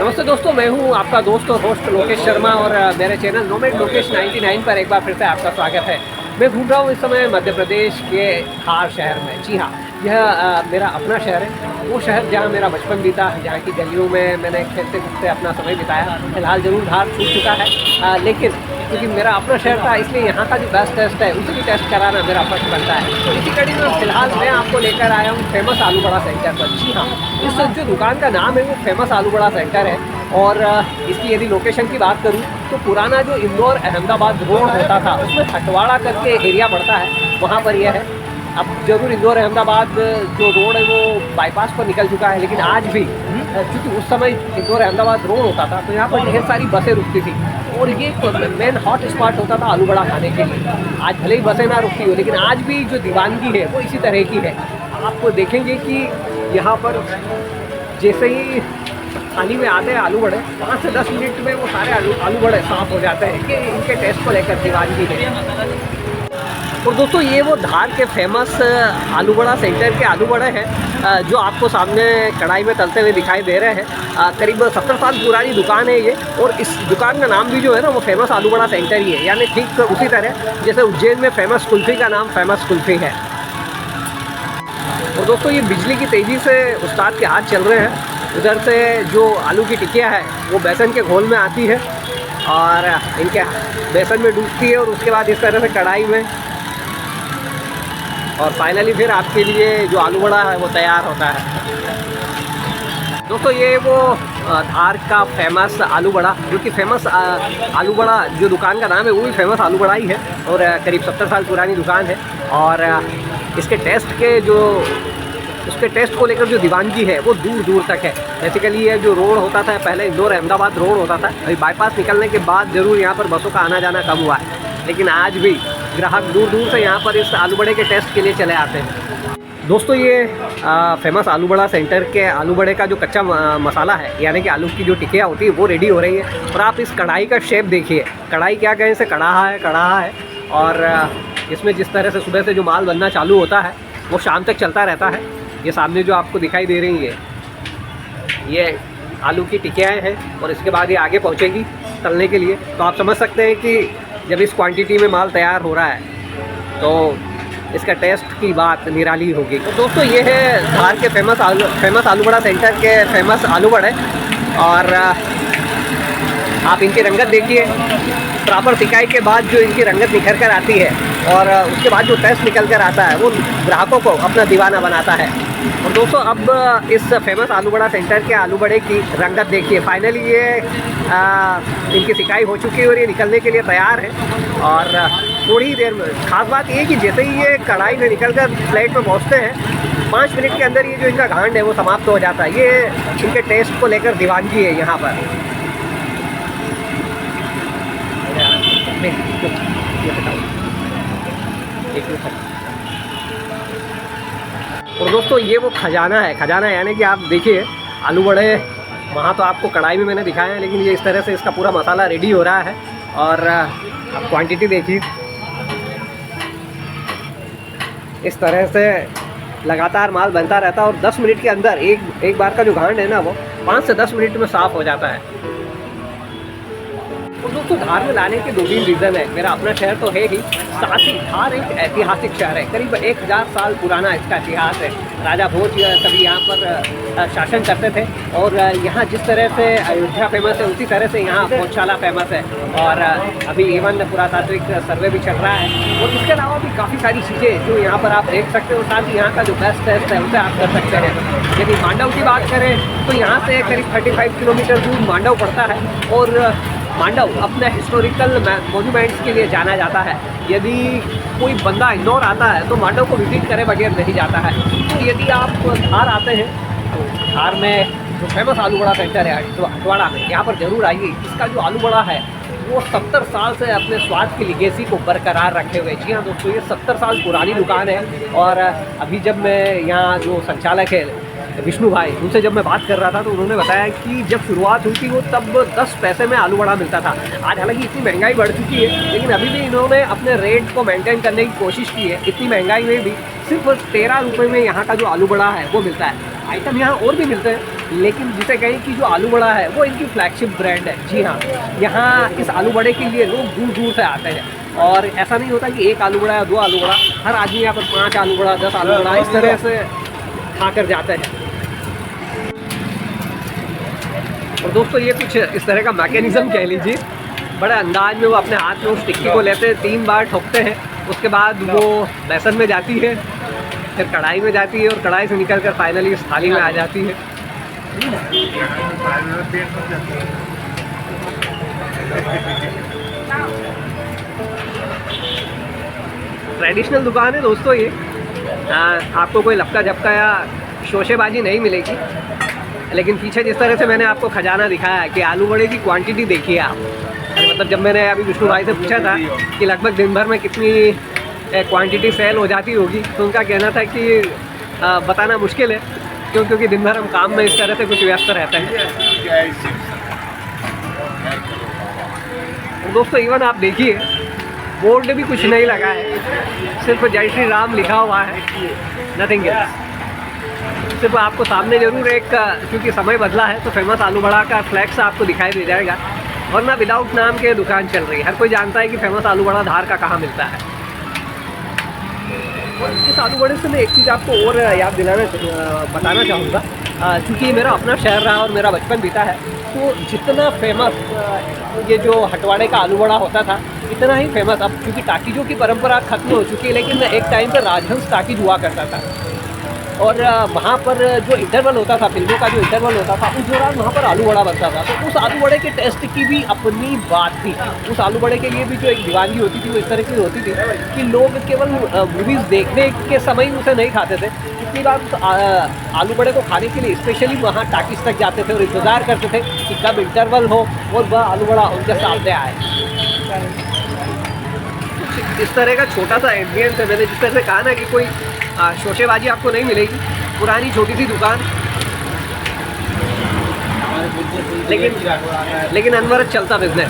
नमस्ते दोस्तों, मैं हूं आपका दोस्त और होस्ट लोकेश शर्मा और मेरे चैनल नोमैड लोकेश 99 पर एक बार फिर से आपका स्वागत है। मैं घूम रहा हूं इस समय मध्य प्रदेश के धार शहर में। जी हाँ, यह मेरा अपना शहर है, वो शहर जहां मेरा बचपन बीता, जहां की गलियों में मैंने खेलते कूदते अपना समय बिताया। फिलहाल ज़रूर धार छूट चुका है, लेकिन क्योंकि मेरा अपना शहर था इसलिए यहाँ का जो बेस्ट टेस्ट है उसी की टेस्ट कराना मेरा फर्ज बनता है। तो इसी कड़ी में फिलहाल मैं आपको लेकर आया हूँ फेमस आलू बड़ा सेंटर पर। जी हाँ, इस जो दुकान का नाम है वो फेमस आलू बड़ा सेंटर है। और इसकी यदि लोकेशन की बात करूँ तो पुराना जो इंदौर अहमदाबाद रोड होता था उसमें खटवाड़ा करके एरिया पड़ता है, वहाँ पर यह है। अब जरूर इंदौर अहमदाबाद जो रोड है वो बाईपास पर निकल चुका है, लेकिन आज भी क्योंकि उस समय इंदौर अहमदाबाद रोड होता था तो यहाँ पर ढेर सारी बसें रुकती थी और ये मेन हॉट स्पॉट होता था आलू बड़ा खाने के लिए। आज भले ही बसें ना रुकती हो, लेकिन आज भी जो दीवानगी है वो इसी तरह की है। आपको देखेंगे कि यहाँ पर जैसे ही थाली में आते हैं आलू बड़े, 5 से 10 मिनट में वो सारे आलू बड़े साफ़ हो जाते हैं कि इनके टेस्ट को लेकर दीवानगी है। और दोस्तों, ये वो धार के फेमस आलू बड़ा सेंटर के आलू बड़े हैं जो आपको सामने कढ़ाई में तलते हुए दिखाई दे रहे हैं। करीब 70 साल पुरानी दुकान है ये, और इस दुकान का नाम भी जो है ना वो फेमस आलू बड़ा सेंटर ही है। यानी ठीक उसी तरह जैसे उज्जैन में फेमस कुल्फ़ी का नाम फेमस कुल्फ़ी है। और दोस्तों, ये बिजली की तेज़ी से उस्ताद के हाथ चल रहे हैं। उधर से जो आलू की टिकिया है वो बेसन के घोल में आती है और इनके बेसन में डूबती है और उसके बाद इस तरह से कढ़ाई में, और फाइनली फिर आपके लिए जो आलू बड़ा है वो तैयार होता है। दोस्तों, ये वो धार का फेमस आलू बड़ा, जो कि फेमस आलू बड़ा जो दुकान का नाम है वो भी फेमस आलू बड़ा ही है, और करीब 70 साल पुरानी दुकान है। और इसके टेस्ट को लेकर जो दीवानगी है वो दूर दूर तक है। बेसिकली ये जो रोड होता था पहले इंदौर अहमदाबाद रोड होता था, अभी बाईपास निकलने के बाद ज़रूर यहाँ पर बसों का आना जाना कम हुआ है, लेकिन आज भी ग्राहक दूर दूर से यहाँ पर इस आलू बड़े के टेस्ट के लिए चले आते हैं। दोस्तों, ये फेमस आलू बड़ा सेंटर के आलू बड़े का जो कच्चा मसाला है, यानी कि आलू की जो टिकिया होती है वो रेडी हो रही है। और आप इस कढ़ाई का शेप देखिए, कढ़ाई क्या कहें से कढ़ाहा है। और इसमें जिस तरह से सुबह से जो माल बनना चालू होता है वो शाम तक चलता रहता है। ये सामने जो आपको दिखाई दे रही है ये आलू की टिकियाएँ हैं, और इसके बाद ये आगे पहुँचेगी तलने के लिए। तो आप समझ सकते हैं कि जब इस क्वांटिटी में माल तैयार हो रहा है तो इसका टेस्ट की बात निराली होगी। तो दोस्तों, ये है धार के फेमस आलू बड़ा सेंटर के फेमस आलू बड़े। और आप इनकी रंगत देखिए, प्रॉपर सिकाई के बाद जो इनकी रंगत निखर कर आती है और उसके बाद जो टेस्ट निकल कर आता है वो ग्राहकों को अपना दीवाना बनाता है। और दोस्तों, अब इस फेमस आलू बड़ा सेंटर के आलू बड़े की रंगत देखिए। फाइनली ये इनकी सिकाई हो चुकी है और ये निकलने के लिए तैयार है। और थोड़ी देर में खास बात ये कि जैसे ही ये कढ़ाई में निकल कर प्लेट में पहुँचते हैं 5 मिनट के अंदर ये जो इनका घांड है वो समाप्त हो जाता है। ये इनके टेस्ट को लेकर दीवानगी है यहाँ पर। और दोस्तों, ये वो खजाना है यानी कि आप देखिए आलू बड़े वहाँ तो आपको कढ़ाई में मैंने दिखाया है, लेकिन ये इस तरह से इसका पूरा मसाला रेडी हो रहा है। और आप क्वांटिटी देखिए, इस तरह से लगातार माल बनता रहता है और 10 मिनट के अंदर एक बार का जो घांड है ना वो 5 से 10 मिनट में साफ़ हो जाता है। और दोस्तों, धार में लाने के 2-3 रीज़न है। मेरा अपना शहर तो है ही, साथ ही धार एक ऐतिहासिक शहर है। करीब 1000 साल पुराना इसका इतिहास है। राजा भोज सभी यहाँ पर शासन करते थे, और यहाँ जिस तरह से अयोध्या फेमस है उसी तरह से यहाँ भोजशाला फेमस है। और अभी एवन पुरातात्विक सर्वे भी चल रहा है। और इसके अलावा भी काफ़ी सारी चीज़ें जो यहाँ पर आप देख सकते हो। साथ ही यहाँ का जो बेस्ट टेस्ट है उसे आप कर सकते हैं। यदि मांडव की बात करें तो यहाँ से करीब 35 किलोमीटर दूर मांडव पड़ता है, और मांडव अपने हिस्टोरिकल मोन्यूमेंट्स के लिए जाना जाता है। यदि कोई बंदा इंदौर आता है तो मांडव को विजिट करे बगैर नहीं जाता है। तो यदि आप धार आते हैं तो धार में जो फेमस आलू बड़ा सेंटर है हटवाड़ा में, यहाँ पर ज़रूर आइए। इसका जो आलू बड़ा है वो 70 साल से अपने स्वाद की लिगेसी को बरकरार रखे हुए। जी हाँ दोस्तों, ये 70 साल पुरानी दुकान है। और अभी जब मैं यहाँ जो संचालक है विष्णु भाई, उनसे जब मैं बात कर रहा था तो उन्होंने बताया कि जब शुरुआत हुई थी वो तब 10 पैसे में आलू बड़ा मिलता था। आज हालांकि इतनी महंगाई बढ़ चुकी है, लेकिन अभी भी इन्होंने अपने रेट को मेंटेन करने की कोशिश की है। इतनी महंगाई में भी सिर्फ 13 रुपये में यहाँ का जो आलू बड़ा है वो मिलता है। आइटम यहाँ और भी मिलते हैं, लेकिन जिसे कहें कि जो आलू बड़ा है वो इनकी फ्लैगशिप ब्रांड है। जी हाँ, यहाँ इस आलू बड़े के लिए लोग दूर दूर से आते हैं और ऐसा नहीं होता कि एक आलू बड़ा या दो आलू बड़ा, हर आदमी यहाँ पर 5 आलू बड़ा 10 आलू बड़ा इस तरह से खा कर जाते हैं। और दोस्तों ये कुछ इस तरह का मैकेनिज़्म कह लीजिए, बड़े अंदाज में वो अपने हाथ में उस टिक्की को लेते हैं, 3 बार ठोकते हैं, उसके बाद वो बेसन में जाती है, फिर कढ़ाई में जाती है और कढ़ाई से निकल कर फाइनली इस थाली में आ जाती है। ट्रेडिशनल दुकान है दोस्तों ये, आपको कोई लपका झपका या शोशेबाजी नहीं मिलेगी, लेकिन पीछे जिस तरह से मैंने आपको खजाना दिखाया है कि आलू बड़े की क्वांटिटी देखिए आप। मतलब जब मैंने अभी विष्णु भाई से पूछा था कि लगभग दिन भर में कितनी क्वांटिटी सेल हो जाती होगी, तो उनका कहना था कि बताना मुश्किल है, क्योंकि दिन भर हम काम में इस तरह से कुछ व्यस्त रहते हैं। दोस्तों इवन आप देखिए बोर्ड भी कुछ नहीं लगा है, सिर्फ जय श्री राम लिखा हुआ है, नथिंग एल्स। सिर्फ आपको सामने ज़रूर एक, क्योंकि समय बदला है तो फेमस आलू बड़ा का फ्लैक्स आपको दिखाई दे जाएगा, वरना विदाउट नाम के दुकान चल रही है। हर कोई जानता है कि फेमस आलू बड़ा धार का कहाँ मिलता है। और इस आलू बड़े से मैं एक चीज़ आपको और याद बताना चाहूँगा, क्योंकि मेरा अपना शहर रहा और मेरा बचपन बीता है, तो जितना फेमस ये जो हटवाड़े का आलू बड़ा होता था, इतना ही फेमस अब, क्योंकि टाकीजों की परंपरा खत्म हो चुकी है, लेकिन एक टाइम पर राजहंस टाकीज हुआ करता था और वहाँ पर जो इंटरवल होता था, फिल्मों का जो इंटरवल होता था, उस दौरान वहाँ पर आलू बड़ा बनता था। तो उस आलू बड़े के टेस्ट की भी अपनी बात थी। उस आलू बड़े के लिए भी जो एक दीवानगी होती थी वो इस तरह की होती थी कि लोग केवल मूवीज़ देखने के समय ही उसे नहीं खाते थे, कितनी बार उस आलू बड़े को खाने के लिए स्पेशली वहाँ टाकीज तक जाते थे और इंतज़ार करते थे कि कब इंटरवल हो और वह आलू बड़ा उनके सामने आए। इस तरह का छोटा सा एम्बियंस है। मैंने जिस तरह से कहा ना कि कोई शोशेबाजी आपको नहीं मिलेगी, पुरानी छोटी सी दुकान, लेकिन अनवरत चलता बिजनेस।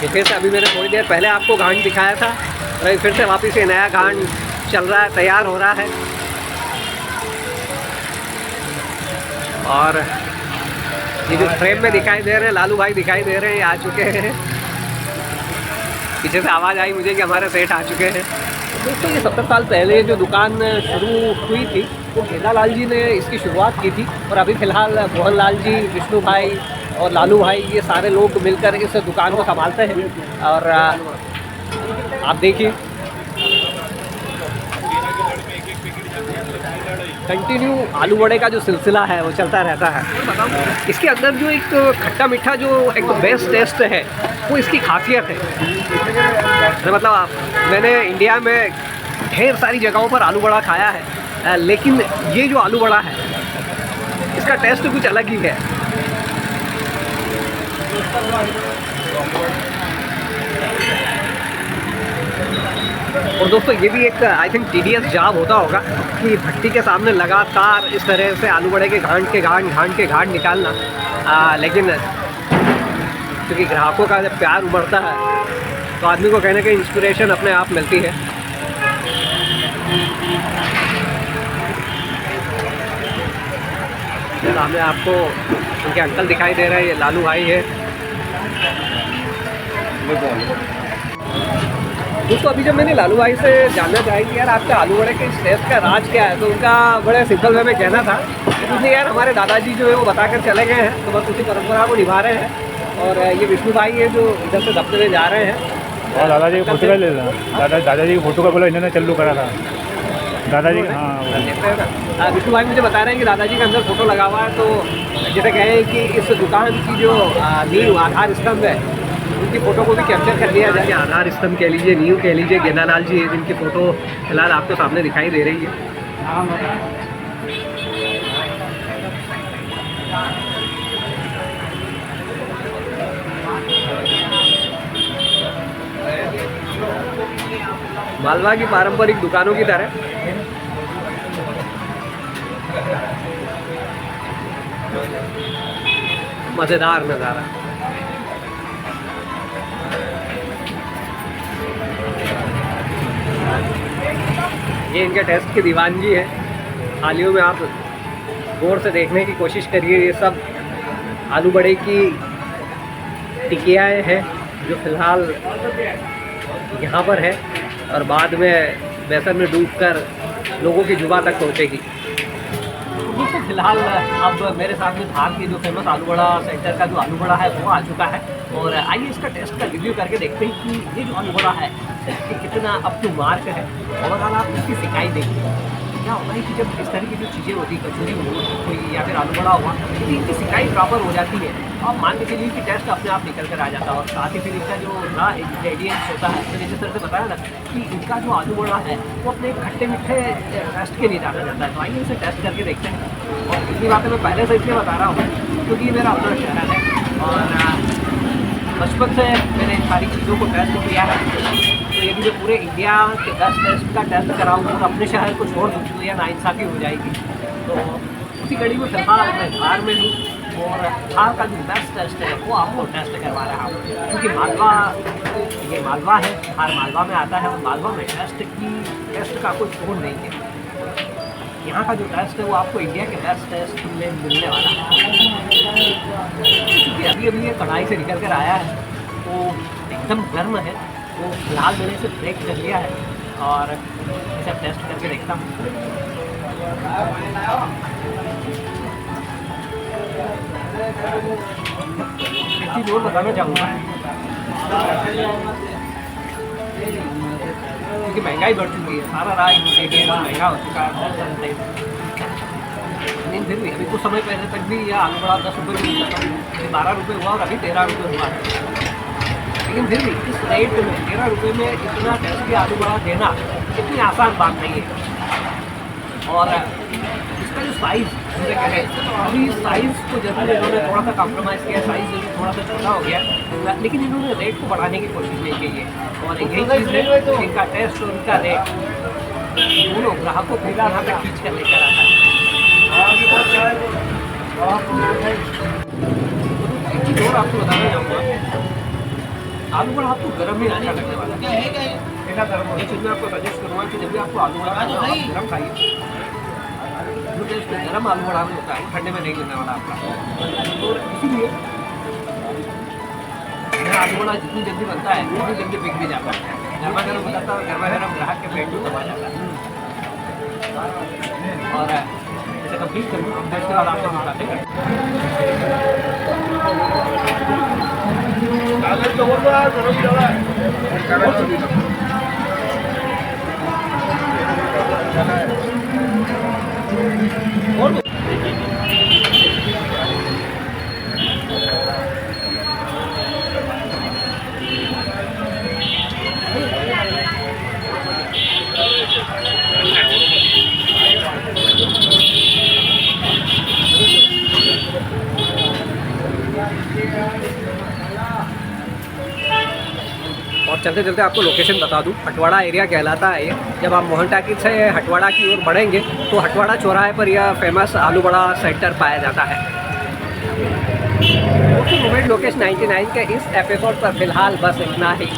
ये फिर से अभी मैंने थोड़ी देर पहले आपको घाट दिखाया था और फिर से वापस ये नया घाट चल रहा है, तैयार हो रहा है। और ये जो फ्रेम में दिखाई दे रहे हैं लालू भाई दिखाई दे रहे हैं, आ चुके हैं। पीछे से आवाज़ आई मुझे कि हमारे सेठ आ चुके हैं। दोस्तों ये 70 साल पहले जो दुकान शुरू हुई थी वो गेंदालाल जी ने इसकी शुरुआत की थी और अभी फ़िलहाल मोहन लाल जी, विष्णु भाई और लालू भाई ये सारे लोग मिलकर इस दुकान को संभालते हैं। और आप देखिए कंटिन्यू आलू बड़े का जो सिलसिला है वो चलता रहता है। इसके अंदर जो एक खट्टा मीठा जो एक बेस्ट टेस्ट है वो इसकी खासियत है। मतलब मैंने इंडिया में ढेर सारी जगहों पर आलू बड़ा खाया है, लेकिन ये जो आलू बड़ा है इसका टेस्ट कुछ अलग ही है। और दोस्तों ये भी एक आई थिंक टीडीएस जॉब होता होगा कि भट्टी के सामने लगातार इस तरह से आलू बड़े के घाट निकालना, लेकिन क्योंकि ग्राहकों का जब प्यार उमड़ता है तो आदमी को कहने की इंस्पिरेशन अपने आप मिलती है। सामने आपको उनके अंकल दिखाई दे रहे हैं, ये लालू भाई है। दोस्तों अभी जब मैंने लालू भाई से जानना चाहा कि यार आपके आलू बड़े के टेस्ट का राज क्या है, तो उनका बड़े सिंपल वे में कहना था मुझे यार हमारे दादाजी जो है वो बता कर चले गए हैं, तो बस उसी परंपरा को निभा रहे हैं। और ये विष्णु भाई है जो इधर से दफ्तर में जा रहे हैं और दादाजी की फोटो का ले रहा, दादाजी की फोटो का बोला इन्होंने चालू करा था दादाजी। हाँ विष्णु भाई मुझे बता रहे हैं कि दादाजी का अंदर फोटो लगा हुआ है, तो जैसे कहें कि इस दुकान की जो नींव आधार स्तंभ है उनकी फ़ोटो को भी कैप्चर कर लिया जाए। आधार स्तंभ कह लीजिए, नींव कह लीजिए, गेंदालाल जी है जिनकी फ़ोटो फिलहाल आपको सामने दिखाई दे रही है। मालवा की पारंपरिक दुकानों की तरह मज़ेदार नज़ारा। ये इनके टेस्ट की दीवानगी है। थालियों में आप गौर से देखने की कोशिश करिए। ये सब आलू बड़े की टिकियाँ हैं जो फ़िलहाल यहाँ पर है और बाद में बेसन में डूबकर लोगों की जुबान तक पहुँचेगी। दोस्तों फिलहाल अब मेरे सामने धार की जो फेमस आलू बड़ा सेंटर का जो आलू बड़ा है वो आ चुका है और आइए इसका टेस्ट का रिव्यू करके देखते हैं कि ये जो आलू बड़ा है ये कितना अप टू मार्क है। और अगर आप इसकी सिकाई देखिए क्या होता है कि जब इस तरह की जो चीज़ें होती है, कचौरी हो कोई या फिर आलू बड़ा हुआ, यदि इनकी सिकाई प्रॉपर हो जाती है तो आप मान के चलिए कि टेस्ट अपने आप निकल कर आ जाता है। और साथ ही फिर इसका जो ना इंग्रेडिएंट्स होता है, मैंने जिस तरह से बताया ना कि इनका जो आलू बड़ा है वो अपने खट्टे मीठे टेस्ट के लिए जाना जाता है। तो आइए इसे टेस्ट करके देखते हैं। और इतनी बातें मैं पहले से इसलिए बता रहा हूँ क्योंकि ये मेरा अपना शहर है और बचपन से मैंने इन सारी चीज़ों को टेस्ट किया है। तो यदि मैं पूरे इंडिया के 10 टेस्ट का टेस्ट कराऊँ और अपने शहर को छोड़ दूँ तो यह नाइंसाफ़ी हो जाएगी। तो उसी कड़ी में फिलहाल मैं धार में हूँ और धार का जो बेस्ट टेस्ट है वो आपको टेस्ट करवा रहा हूँ क्योंकि मालवा ये मालवा है, धार मालवा में आता है और मालवा में टेस्ट का कोई तोड़ नहीं है। यहाँ का जो टेस्ट है वो आपको इंडिया के बेस्ट टेस्ट में मिलने वाला है क्योंकि अभी अभी ये कढ़ाई से निकल कर आया है तो एकदम गर्म है। तो फिलहाल मैंने इसे ब्रेक कर लिया है और इसे टेस्ट करके देखता हूँ। एक चीज़ और बताना चाहूँगा क्योंकि महंगाई बढ़ चुकी है, सारा राज इंग्रेडिएंट महंगा हो चुका है। लेकिन फिर भी अभी कुछ समय पहले तक भी यह आलू बड़ा 10 रुपये में मिलता था, 12 रुपये हुआ और अभी 13 रुपये हुआ है। लेकिन फिर भी इस रेट में 13 रुपये में इतना टेस्टी आलू बड़ा देना इतनी आसान बात नहीं है। और इसका जो साइज़ जैसे कहें अभी साइज़ को जरूर इन्होंने थोड़ा सा कॉम्प्रोमाइज़ किया, साइज़ जरूर थोड़ा सा छोटा हो गया लेकिन इन्होंने रेट को बढ़ाने की कोशिश नहीं की है। और यही चीज़ है तो इनका टेस्ट और इनका रेट दोनों ग्राहकों को यहाँ तक खींच कर लेकर आता है। एक चीज़ और आपको बताना चाहूँगा, आलू बड़ा आपको गर्म ही अच्छा लगने वाला है। ये चीज़ मैं आपको सजेस्ट करूँगा कि जब भी आपको आलू बड़ा खाना हो आप गर्म खाइए। जो टेस्ट गर्म आलू बड़ा में होता है ठंडे में नहीं मिलने वाला आपका। और इसीलिए यह आलू बड़ा जितनी जल्दी बनता है उतनी जल्दी बिक भी जाता है। गर्मा गर्म हो जाता है और गर्मा गर्म ग्राहक के पेट में दबा जाता है। और इसे कंप्लीट करूँ तो इसके बाद आपको बताते हैं। और चलते चलते आपको लोकेशन बता दूं, हटवाड़ा एरिया कहलाता है ये। जब आप मोहन टाकीज से हटवाड़ा की ओर बढ़ेंगे तो हटवाड़ा चौराहे पर यह फेमस आलू बड़ा सेंटर पाया जाता है। मोमेंट लोकेश 99 के इस एपिसोड पर फिलहाल बस इतना ही।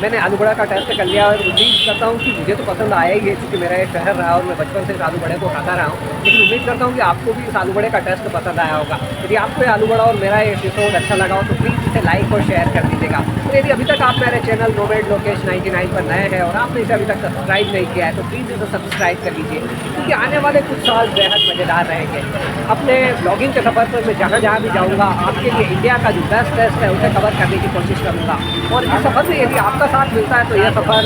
मैंने आलू बड़ा का टेस्ट कर लिया और उम्मीद करता हूँ कि मुझे तो पसंद आया ही है क्योंकि मेरा ये शहर रहा और मैं बचपन से इस आलू बड़े को खाता रहा हूँ। लेकिन उम्मीद करता हूँ कि आपको भी इस आलू बड़े का टेस्ट पसंद आया होगा। यदि आपको ये आलू बड़ा और मेरा ये एपिसोड अच्छा लगा हो तो प्लीज़ इसे लाइक और शेयर कर दीजिएगा। और यदि अभी तक आप मेरे चैनल मोमेंट लोकेश 99 पर नए हैं और आपने इसे अभी तक सब्सक्राइब नहीं किया है तो प्लीज़ इसे सब्सक्राइब कर लीजिए क्योंकि आने वाले कुछ साल बेहद मज़ेदार रहेंगे। अपने ब्लॉगिंग के सफ़र पर मैं जहाँ जहाँ भी जाऊँगा आपके लिए इंडिया का जो बेस्ट टेस्ट है उसे कवर करने की कोशिश करूँगा। और इस सफ़र में यदि आपका साथ मिलता है तो यह सफ़र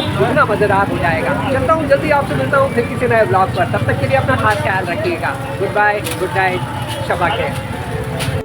दुगना मज़ेदार हो जाएगा। चलता हूँ, जल्दी आपसे मिलता हूँ फिर किसी नए ब्लॉग पर। तब तक के लिए अपना खास ख्याल रखिएगा। Good bye, good night, Shaba खैर।